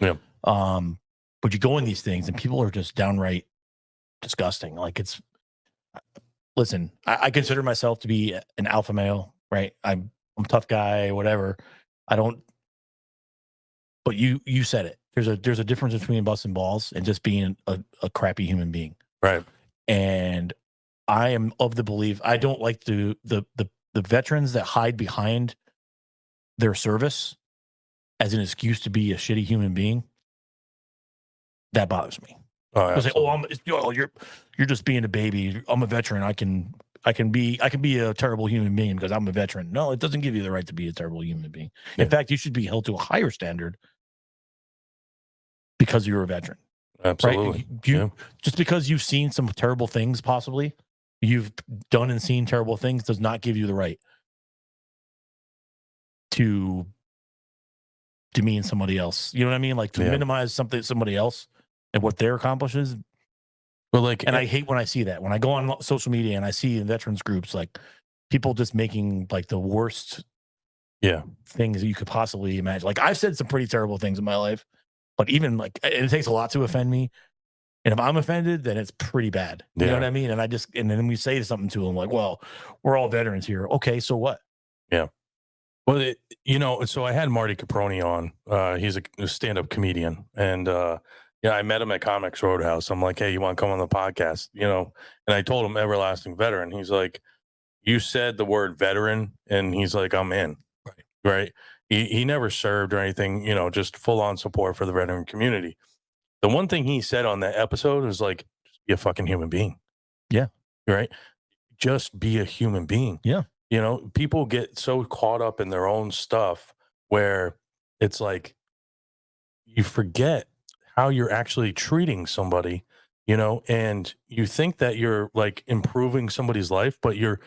Yeah. But you go in these things and people are just downright disgusting. Like listen, I consider myself to be an alpha male, right? I'm a tough guy, whatever. I don't, but you said it. There's a difference between busting balls and just being a crappy human being. Right. And I am of the belief I don't like the veterans that hide behind their service as an excuse to be a shitty human being. That bothers me. Oh, Say, you're just being a baby. I'm a veteran. I can be a terrible human being because I'm a veteran. No, it doesn't give you the right to be a terrible human being. Yeah. In fact, you should be held to a higher standard because you're a veteran. Absolutely. Right? Just because you've seen some terrible things, possibly you've done and seen terrible things, does not give you the right to demean somebody else. You know what I mean? Like to minimize somebody else and what their accomplishes. Well, like, and I hate when I see that. When I go on social media and I see in veterans groups, like people just making like the worst things that you could possibly imagine. Like I've said some pretty terrible things in my life, but even like it takes a lot to offend me. And if I'm offended, then it's pretty bad. You know what I mean? And then we say something to them like, well, we're all veterans here. Okay, so what? Yeah. Well, so I had Marty Caproni on. He's a stand-up comedian. And, I met him at Comics Roadhouse. I'm like, hey, you want to come on the podcast? And I told him everlasting veteran. He's like, you said the word veteran, and he's like, I'm in. Right. He never served or anything, just full on support for the veteran community. The one thing he said on that episode was like, just be a fucking human being. Yeah. Right. Just be a human being. Yeah. People get so caught up in their own stuff where it's like you forget how you're actually treating somebody, and you think that you're like improving somebody's life, but you're